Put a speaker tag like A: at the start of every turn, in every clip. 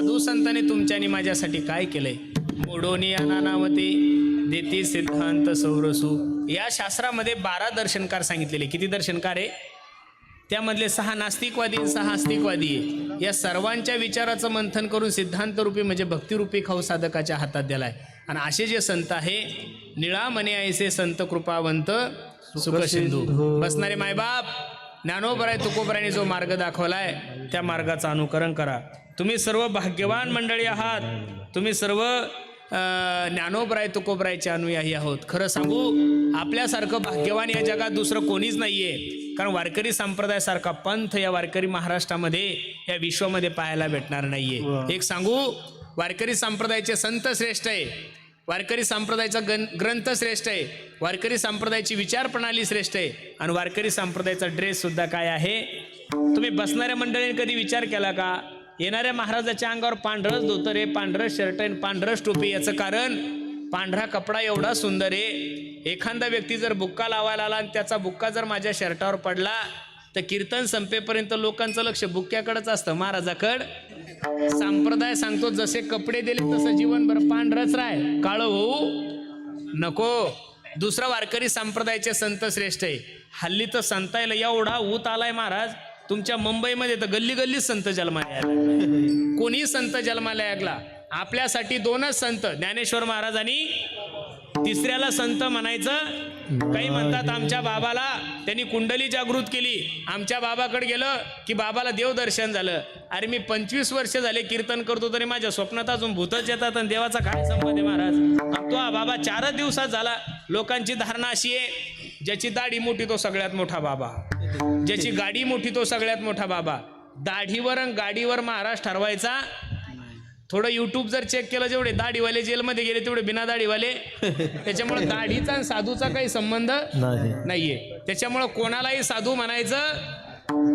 A: साधू संतांनी तुमच्या आणि माझ्यासाठी काय केलंय? मोडोनी अनानावते देती सिद्धांत सौरसू. या शास्त्रामध्ये 12 दर्शनकार सांगितलेले. किती दर्शनकार आहे? त्यामधले 6 नास्तिकवादी आणि 6 आस्तिकवादी आहे. या सर्वांच्या विचाराचं मंथन करून सिद्धांत रूपी म्हणजे भक्तिरूपी खाऊ साधकाच्या हातात दिलाय. आणि असे जे संत आहे, निळा मने ऐसे संत कृपावंत सुख सिंधू. बसणारे मायबाप ज्ञानोबराय तुकोबरायने जो मार्ग दाखवलाय त्या मार्गाचं अनुकरण करा. तुम्ही सर्व भाग्यवान मंडळी आहात. तुम्ही सर्व ज्ञानोबराय तुकोबरायचे अनुयायी आहोत. खरं सांगू, आपल्यासारखं भाग्यवान या जगात दुसरं कोणीच नाहीये. कारण वारकरी संप्रदायासारखा पंथ या वारकरी महाराष्ट्रामध्ये, या विश्वामध्ये पाहायला भेटणार नाहीये. एक सांगू, वारकरी संप्रदायाचे संत श्रेष्ठ आहे, वारकरी संप्रदायाचा ग्रंथ श्रेष्ठ आहे, वारकरी संप्रदायाची विचार प्रणाली श्रेष्ठ आहे, आणि वारकरी संप्रदायाचा ड्रेस सुद्धा काय आहे? तुम्ही बसणाऱ्या मंडळीने कधी विचार केला का? येणाऱ्या महाराजाच्या अंगावर पांढरच धोतर आहे, पांढरच शर्ट आहे, पांढरच टोपी. याचं कारण पांढरा कपडा एवढा सुंदर आहे. एखादा व्यक्ती जर बुक्का लावायला आला आणि त्याचा बुक्का जर माझ्या शर्टावर पडला तर कीर्तन संपेपर्यंत लोकांचं लक्ष बुक्क्याकडेच असतं, महाराजाकडं. संप्रदाय सांगतो जसे कपडे दिले तसं जीवनभर पांढरच राह, काळं होऊ नको. दुसरा वारकरी संप्रदायाचे संत श्रेष्ठ आहे. हल्ली तर संतायला एवढा ऊत आलाय महाराज, तुमच्या मुंबईमध्ये तर गल्ली गल्लीच संत जन्माला यायला. कोणी संत जन्माला यागला. आपल्यासाठी 2च संत, ज्ञानेश्वर महाराज आणि तिसऱ्याला संत म्हणायचं. काही म्हणतात आमच्या बाबाला त्यांनी कुंडली जागृत केली, आमच्या बाबाकडे गेलं की बाबाला देवदर्शन झालं. अरे मी 25 वर्ष झाले कीर्तन करतो तरी माझ्या स्वप्नात अजून भूतच येतात, आणि देवाचा काय संबंध आहे महाराज? तो हा बाबा 4 दिवसात झाला. लोकांची धारणा अशी आहे, ज्याची दाढी मोठी तो सगळ्यात मोठा बाबा, ज्याची गाडी मोठी तो सगळ्यात मोठा बाबा. दाढीवर आणि गाडीवर महाराज ठरवायचा. थोडं यूट्यूब जर चेक केलं, जेवढे दाढीवाले जेलमध्ये गेले तेवढे बिना दाढीवाले. त्याच्यामुळे दाढीचा आणि साधूचा काही संबंध नाहीये. त्याच्यामुळं कोणालाही साधू म्हणायचं.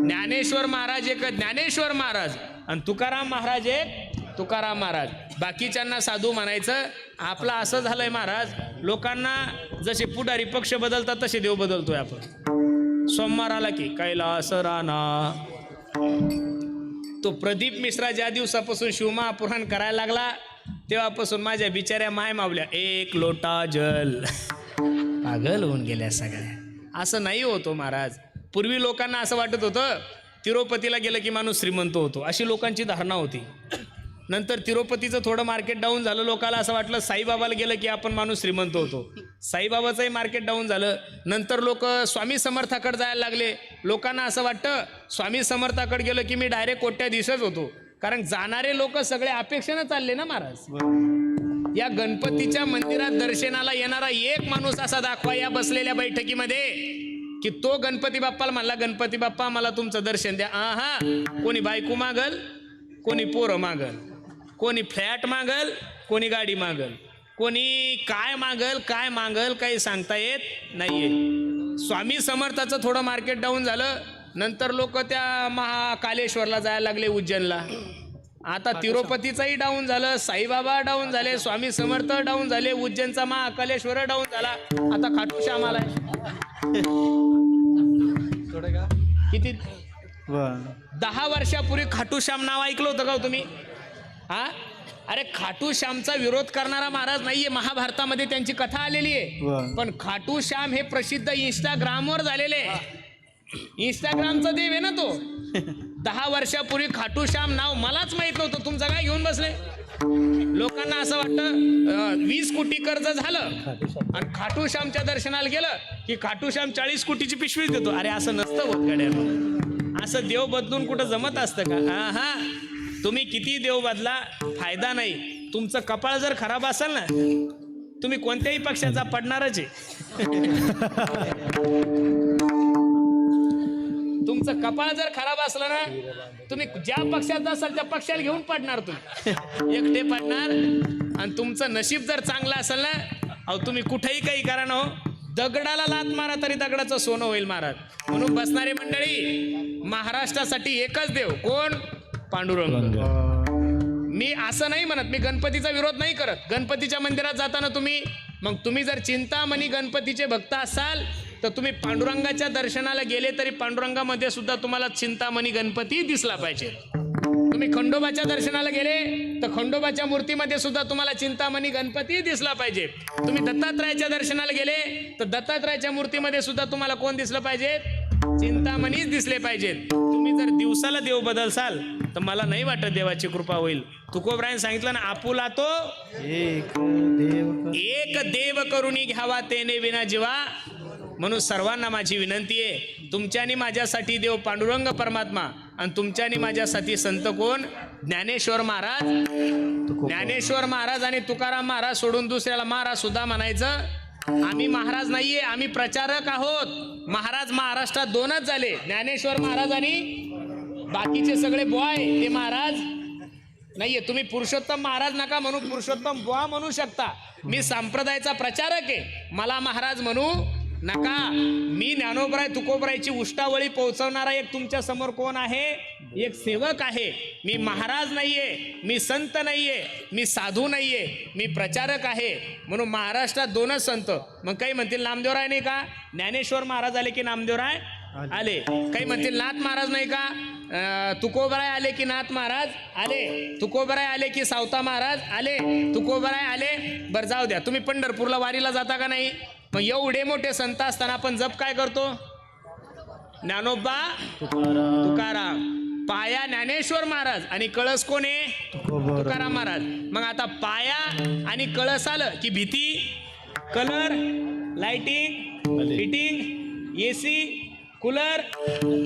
A: ज्ञानेश्वर महाराज एक ज्ञानेश्वर महाराज, आणि तुकाराम महाराज एक तुकाराम महाराज. बाकीच्यांना साधू म्हणायचं. आपलं असं झालंय महाराज, लोकांना जसे पुढारी पक्ष बदलतात तसे देव बदलतोय आपण. सोमवार आला की कैलास राणा. तो प्रदीप मिश्रा ज्या दिवसापासून शिवमहापुराण करायला लागला तेव्हापासून माझ्या बिचाऱ्या माय मावल्या 1 लोटा जल पागल होऊन गेल्या सगळ्या. असं नाही होतो महाराज. पूर्वी लोकांना असं वाटत होतं तिरुपतीला गेलं की माणूस श्रीमंत होतो, अशी लोकांची धारणा होती. नंतर तिरुपतीचं थोडं मार्केट डाऊन झालं, लोकांना असं वाटलं साईबाबाला गेलं की आपण माणूस श्रीमंत होतो. साईबाबाचंही मार्केट डाऊन झालं. नंतर लोक स्वामी समर्थाकडे जायला लागले. लोकांना असं वाटतं स्वामी समर्थाकडे गेलं की मी डायरेक्ट कोट्याधीशच होतो. कारण जाणारे लोक सगळे अपेक्षेनं चालले ना महाराज. या गणपतीच्या मंदिरात दर्शनाला येणारा एक माणूस असा दाखवा या बसलेल्या बैठकीमध्ये की तो गणपती बाप्पाला म्हणला, गणपती बाप्पा मला तुमचं दर्शन द्या. हा, कोणी बायको मागल, कोणी पोरं मागल, कोणी फ्लॅट मागल, कोणी गाडी मागल, कोणी काय मागल काही सांगता येत नाहीये. स्वामी समर्थाचं थोडं मार्केट डाऊन झालं. नंतर लोक त्या महाकालेश्वरला जायला लागले, उज्जैनला. आता तिरुपतीचाही डाऊन झालं, साईबाबा डाऊन झाले, स्वामी समर्थ डाऊन झाले, उज्जैनचा महाकालेश्वर डाऊन झाला. आता खाटू श्याम आलाय. किती 10 वर्षापूर्वी खाटू श्याम नाव ऐकलं होतं का तुम्ही? हा, अरे खाटू श्यामचा विरोध करणारा महाराज नाहीये. महाभारतामध्ये त्यांची कथा आलेली आहे. पण खाटू श्याम हे प्रसिद्ध इंस्टाग्रामवर झालेले. इंस्टाग्रामचा देव आहे ना तो. 10 वर्षापूर्वी खाटू श्याम नाव मलाच माहित नव्हतं. तुमचं काय घेऊन बसले? लोकांना असं वाटतं 20 कोटी कर्ज झालं आणि खाटू श्यामच्या दर्शनाला गेलं की खाटू श्याम 40 कोटीची पिशवी देतो. अरे असं नसतं होत गड्या. असं देव बदलून कुठं जमत असतं का? हा, तुम्ही किती देव बदला फायदा नाही. तुमचं कपाळ जर खराब असेल ना, तुम्ही कोणत्याही पक्षाचा पडणारच आहे. तुमचं कपाळ जर खराब असलं ना, तुम्ही ज्या पक्षात असाल त्या पक्षाला घेऊन पडणार. तुम्ही एकटे पडणार. आणि तुमचं नशीब जर चांगलं असेल ना, अहो तुम्ही कुठेही काही करा ना, दगडाला लात मारा तरी दगडाचं सोनं होईल महाराज. म्हणून बसणारी मंडळी, महाराष्ट्रासाठी एकच देव. कोण? पांडुरंग. मी असं नाही म्हणत, मी गणपतीचा विरोध नाही करत. गणपतीच्या मंदिरात जाताना तुम्ही जर चिंतामणी गणपतीचे भक्त असाल तर तुम्ही पांडुरंगाच्या दर्शनाला गेले तरी पांडुरंगामध्ये सुद्धा तुम्हाला चिंतामणी गणपती दिसला पाहिजे. तुम्ही खंडोबाच्या दर्शनाला गेले तर खंडोबाच्या मूर्तीमध्ये सुद्धा तुम्हाला चिंतामणी गणपती दिसला पाहिजे. तुम्ही दत्तात्रयाच्या दर्शनाला गेले तर दत्तात्रयाच्या मूर्तीमध्ये सुद्धा तुम्हाला कोण दिसलं पाहिजे? चिंतामणीच दिसले पाहिजेत. तुम्ही जर दिवसाला देव बदलसाल तर मला नाही वाटत देवाची कृपा होईल. तुकोबरायन सांगितलं ना, आपुला तो एक देव करुणी घ्यावा तेने विना जीवा. म्हणून सर्वांना माझी विनंती आहे, तुमच्यानी माझ्यासाठी देव पांडुरंग परमात्मा आणि तुमच्यानी माझ्यासाठी संत कोण? ज्ञानेश्वर महाराज. ज्ञानेश्वर महाराज आणि तुकाराम महाराज सोडून दुसऱ्याला महाराज सुद्धा म्हणायचं. आम्ही महाराज नाहीये, आम्ही प्रचारक आहोत. महाराज महाराष्ट्रात दोनच झाले, ज्ञानेश्वर महाराज आणि बाकीचे सगळे बॉय ते महाराज नाहीये. तुम्ही पुरुषोत्तम महाराज नका म्हणू, पुरुषोत्तम बुवा म्हणू शकता. मी संप्रदायाचा प्रचारक आहे, मला महाराज म्हणू नका. मी ज्ञानोबराय तुकोबरायची उष्टावळी पोहोचवणारा एक तुमच्या समोर कोण आहे? एक सेवक आहे. मी महाराज नाहीये, मी संत नाहीये, मी साधू नाहीये, मी प्रचारक आहे. म्हणून महाराष्ट्रात दोनच संत. मग काही म्हणतील नामदेवराय नाही का? ज्ञानेश्वर महाराज आले की नामदेवराय आले. काही म्हणतील नाथ महाराज नाही का? तुकोबराय आले की नाथ महाराज आले. तुकोबराय आले की सावता महाराज आले. तुकोबराय आले. बरं जाऊ द्या, तुम्ही पंढरपूरला वारीला जाता का नाही? मग एवढे मोठे संत असताना आपण जप काय करतो? ज्ञानोबा तुकाराम. पाया ज्ञानेश्वर महाराज आणि कळस कोण आहे? तुकाराम महाराज. मग आता पाया आणि कळस आलं की भीती, colour, lighting, fitting, AC, cooler,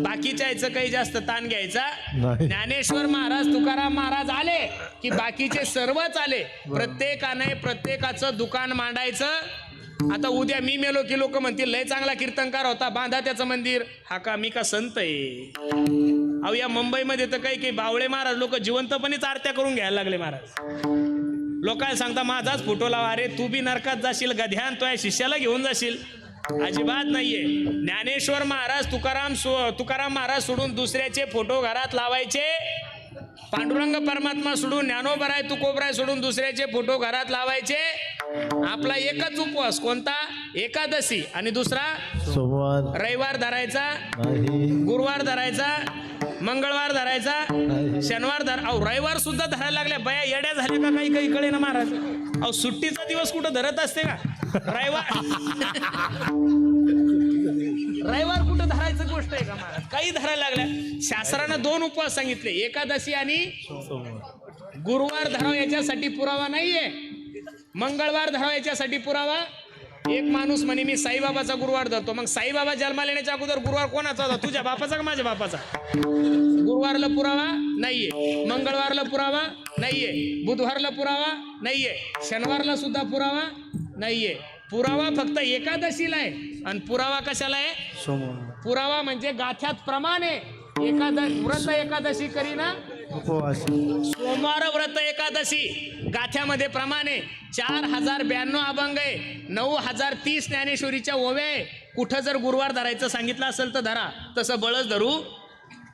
A: बाकीच्या याचं काही जास्त ताण घ्यायचा. ज्ञानेश्वर महाराज तुकाराम महाराज आले की बाकीचे सर्वच आले. प्रत्येकाने प्रत्येकाचं दुकान मांडायचं. आता उद्या मी मेलो की लोक म्हणतील लय चांगला कीर्तनकार होता, बांधा त्याचं मंदिर. हा का मी का संत आहे? अहो या मुंबईमध्ये तर काही काही बावळे महाराज लोक जिवंतपणेच आरत्या करून घ्यायला लागले. महाराज लोकांना सांगता माझाच फोटो लावा. अरे तू बी नरकात जाशील गध्यान, तो या शिष्याला घेऊन जाशील. अजिबात नाहीये. ज्ञानेश्वर महाराज तुकाराम महाराज सोडून दुसऱ्याचे फोटो घरात लावायचे. पांडुरंग परमात्मा सोडून ज्ञानोबराय तुकोबराय सोडून दुसऱ्याचे फोटो घरात लावायचे. आपला एकच उपवास कोणता? एकादशी. आणि दुसरा सोमवार. रविवार धरायचा, गुरुवार धरायचा, मंगळवार धरायचा, शनिवार अहो रविवार सुद्धा धरायला लागल्या. बया येड्या झाल्या का? काही काही कळे ना महाराज. अहो सुट्टीचा दिवस कुठं धरत असते का? रविवार कुठं धरायचं गोष्ट आहे का महाराज? काही धरायला लागल्या. शास्त्रानं दोन उपवास सांगितले, एकादशी आणि गुरुवार धराव याच्यासाठी पुरावा नाहीये. मंगळवार धराव याच्यासाठी पुरावा. एक माणूस म्हणे मी साईबाबाचा गुरुवार धरतो. मग साईबाबा जन्माला येण्याच्या अगोदर गुरुवार कोणाचा होता? तुझ्या बापाचा का माझ्या बापाचा? गुरुवारला पुरावा नाहीये, मंगळवारला पुरावा नाहीये, बुधवारला पुरावा नाहीये, शनिवारला सुद्धा पुरावा नाहीये. पुरावा फक्त एकादशीला आहे. आणि पुरावा कशाला आहे? पुरावा म्हणजे गाथ्यात प्रमाण आहे. व्रत एकादशी करीना सोमवार व्रत एकादशी गाथ्यामध्ये प्रमाण आहे. 4092 अभंग आहे, 9030 ज्ञानेश्वरीच्या ओव्या आहे. कुठं जर गुरुवार धरायचं सांगितलं असेल तर धरा, तसं बळच धरू.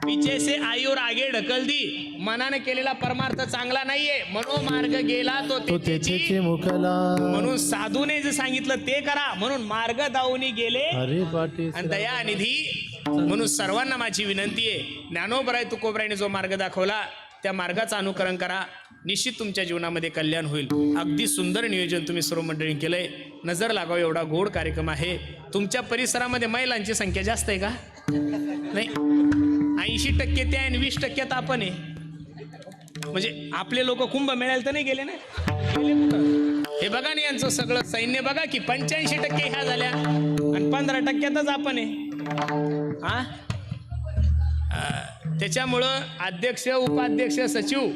A: पीछे से आयुर आगे ढकल दी. मनाने केलेला परमार्थ चांगला नाहीये, मनोमार्ग गेला तो त्याची मुकला. म्हणून साधूने जे सांगितलं ते करा. म्हणून मार्ग दावणी गेले आणि दया निधी. म्हणून सर्वांना माझी विनंती आहे, ज्ञानोबराय तुकोबरायने जो मार्ग दाखवला त्या मार्गाचं अनुकरण करा. निश्चित तुमच्या जीवनामध्ये कल्याण होईल. अगदी सुंदर नियोजन तुम्ही सर्व मंडळी केलंय. नजर लागावं एवढा गोड कार्यक्रम आहे. तुमच्या परिसरामध्ये महिलांची संख्या जास्त आहे का? नाही. 80% त्या आणि 20% आपण आहे. म्हणजे आपले लोक कुंभ मेळ्याला तर नाही गेले ना? गेले कुठं? हे बघा ना यांचं सगळं सैन्य बघा की 85% ह्या झाल्या आणि 15%च आपण आहे. हा त्याच्यामुळं अध्यक्ष उपाध्यक्ष सचिव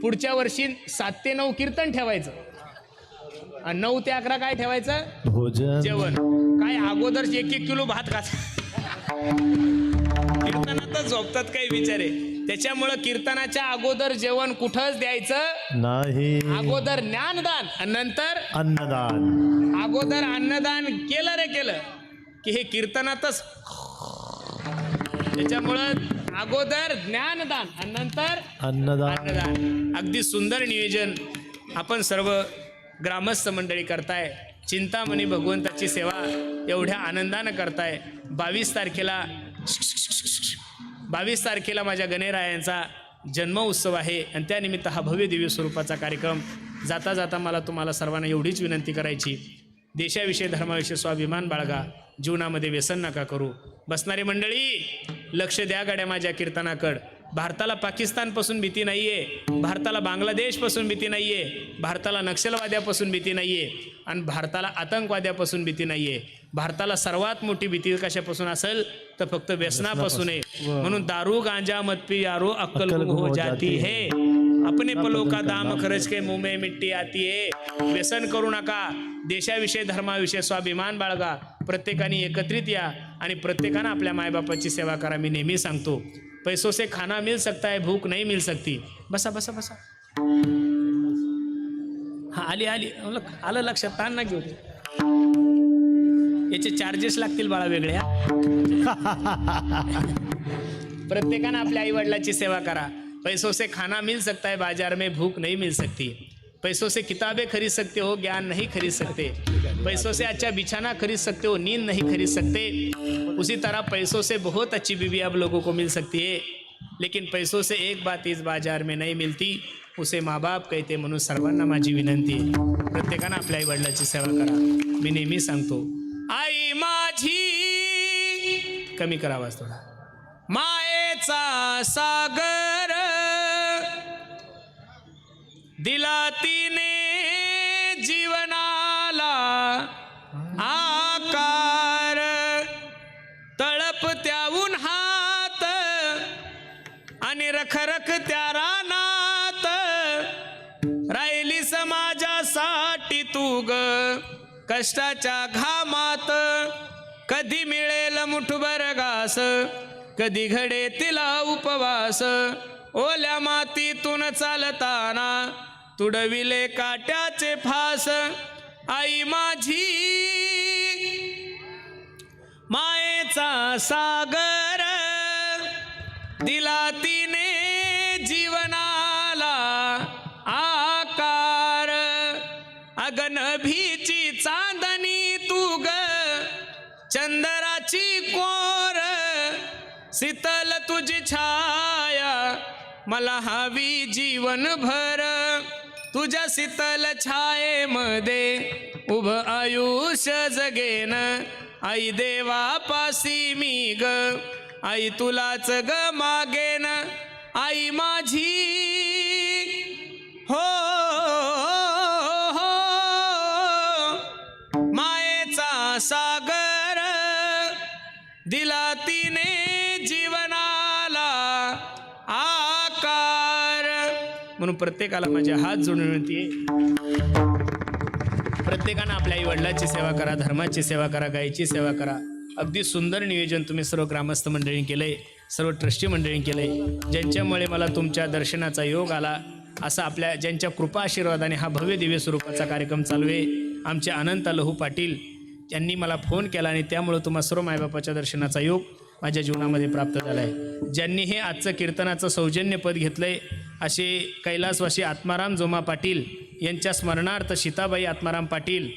A: पुढच्या वर्षी 7 ते 9 कीर्तन ठेवायचं आणि 9 ते 11 काय ठेवायचं? भोजन जेवण. काय अगोदर 1-1 किलो भात खात कीर्तनातच झोपतात काही विचारे. त्याच्यामुळं कीर्तनाच्या अगोदर जेवण कुठंच द्यायचं नाही. अगोदर ज्ञानदान आणि नंतर अन्नदान. अगोदर अन्नदान केलं रे केलं की हे कीर्तनातच. त्याच्यामुळं अगोदर ज्ञानदान आणि नंतर अन्नदान. अगदी सुंदर नियोजन आपण सर्व ग्रामस्थ मंडळी करताय. चिंतामणी भगवंताची सेवा एवढ्या आनंदानं करताय. 22 तारखेला माझ्या गणेरायांचा जन्म उत्सव आहे आणि त्यानिमित्त हा भव्य दिव्य स्वरूपाचा कार्यक्रम. जाता जाता मला तुम्हाला सर्वांना एवढीच विनंती करायची, देशाविषयी धर्माविषयी स्वाभिमान बाळगा, जीवनामध्ये व्यसन नका करू. बसणारी मंडळी लक्ष द्या गाड्या माझ्या कीर्तनाकडं. भारताला पाकिस्तानपासून भीती नाही आहे, भारताला बांगलादेशपासून भीती नाही आहे, भारताला नक्षलवाद्यापासून भीती नाही आहे आणि भारताला आतंकवाद्यापासून भीती नाही आहे. भारताला सर्वात मोठी भीती कशापासून असेल तर फक्त व्यसनापासून आहे. म्हणून दारू गांजा मत पी यारो अक्कल गुम हो जाती है, अपने पलों का दाम खर्च के मुंह में मिट्टी आती है. व्यसन करू नका, देशाविषयी धर्माविषयी स्वाभिमान बाळगा, प्रत्येकाने एकत्रित या आणि प्रत्येकानं आपल्या मायबापाची सेवा करा. मी नेहमी सांगतो, पैसों से खाना मिल सकता है, भूख नहीं मिल सकती. बसा बसा बसा. हा आली आली आलं लक्षात, ताण ना घेऊ. याचे चार्जेस लागतील बाळा वेगळ्या. प्रत्येकानं आपल्या आई वडिलाची सेवा करा. पैसों से खाना मिल सकता है, बाजार में भूख नहीं मिल सकती. पैसों से किताबें खरीद सकते हो, ज्ञान नहीं खरीद सकते. पैसों से अच्छा बिछाना खरीद सकते हो, नींद नहीं खरीद सकते. उसी तरह पैसों से बहुत अच्छी बीवी आप लोगों को मिल सकती है, लेकिन पैसों से एक बात इस बाजार में नहीं मिलती, उसे माँ बाप कहते. म्हणून सर्वांना माझी विनंती आहे, प्रत्येकानं आपल्या आई वडिलाची सेवा करा. मी नेहमी सांगतो, आई माझी, कमी करा आवाज थोडा, मायेचा सागर दिला तिने जीवनाला आकार, तळप त्या उन्हात आणि रखरख त्या रानात, राहिली समाजासाठी तू ग कष्टाच्या घामात. कधी मिळेल मुठभर घास, कधी घडे तिला उपवास, ओल्या मातीतून चालताना तुडविले काट्याचे फास. आई माझी मायेचा सागर दिला तिने जीवनाला आकार, अगनभीची चांदणी तू ग चंद्राची कोर, शीतल तुझी छाया मला हवी जीवनभर. तुझ्या शीतल छायेमध्ये उभं आयुष्य जगेन, आई देवापासी मी ग, आई तुलाच ग मागेन. आई माझी हो, हो मायेचा सागर दिला तिने जीवनाला आकार. म्हणून प्रत्येकाला माझे हात जोडून विनंती आहे, प्रत्येकानं आपल्या आई वडिलाची सेवा करा, धर्माची सेवा करा, गायीची सेवा करा. अगदी सुंदर नियोजन तुम्ही सर्व ग्रामस्थ मंडळींनी केलंय, सर्व ट्रस्टी मंडळींनी केलंय, ज्यांच्यामुळे मला तुमच्या दर्शनाचा योग आला. असा आपल्या ज्यांच्या कृपा आशीर्वादाने हा भव्य दिव्य स्वरूपाचा कार्यक्रम चालू आहे. आमचे अनंत लहू पाटील यांनी मला फोन केला आणि त्यामुळे तुम्हा सर्व मायबापाच्या दर्शनाचा योग माझ्या जीवनामध्ये प्राप्त झाला आहे. ज्यांनी हे आजचं कीर्तनाचं सौजन्यपद घेतलं आहे असे कैलासवासी आत्माराम जोमा पाटील यांच्या स्मरणार्थ सीताबाई आत्माराम पाटील,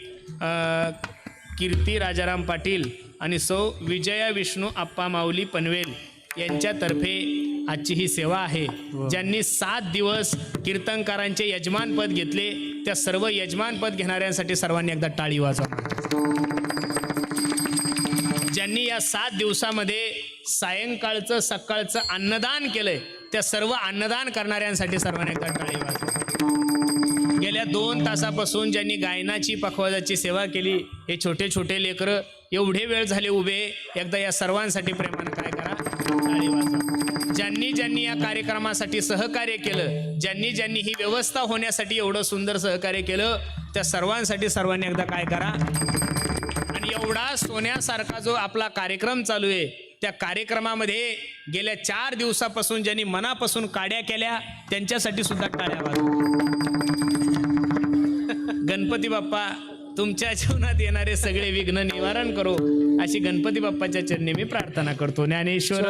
A: कीर्ती राजाराम पाटील आणि सौ विजया विष्णू आप्पा माऊली पनवेल यांच्यातर्फे आजची ही सेवा आहे. ज्यांनी 7 दिवस कीर्तनकारांचे यजमानपद घेतले, त्या सर्व यजमानपद घेणाऱ्यांसाठी सर्वांनी एकदा टाळी वाजवा. ज्यांनी या 7 दिवसामध्ये सायंकाळचं सकाळचं अन्नदान केलंय, त्या सर्व अन्नदान करणाऱ्यांसाठी सर्वांनी एकदा टाळी वाजवा. गेल्या 2 तासापासून ज्यांनी गायनाची पखवाजाची सेवा केली, हे छोटे छोटे लेकरं एवढे वेळ झाले उभे, एकदा या सर्वांसाठी प्रेमानं काय करा, टाळी वाजवा. ज्यांनी ज्यांनी या कार्यक्रमासाठी सहकार्य केलं, ज्यांनी ज्यांनी ही व्यवस्था होण्यासाठी एवढं सुंदर सहकार्य केलं, त्या सर्वांसाठी सर्वांनी एकदा काय करा. आणि एवढा सोन्यासारखा जो आपला कार्यक्रम चालू आहे, त्या कार्यक्रमामध्ये गेल्या 4 दिवसापासून ज्यांनी मनापासून काड्या केल्या, त्यांच्यासाठी सुद्धा टाळ्या वाजवा. गणपती बाप्पा तुमच्या जीवनात येणारे सगळे विघ्न निवारण करो, अशी गणपती बाप्पाच्या चरणी मी प्रार्थना करतो. ज्ञानेश्वर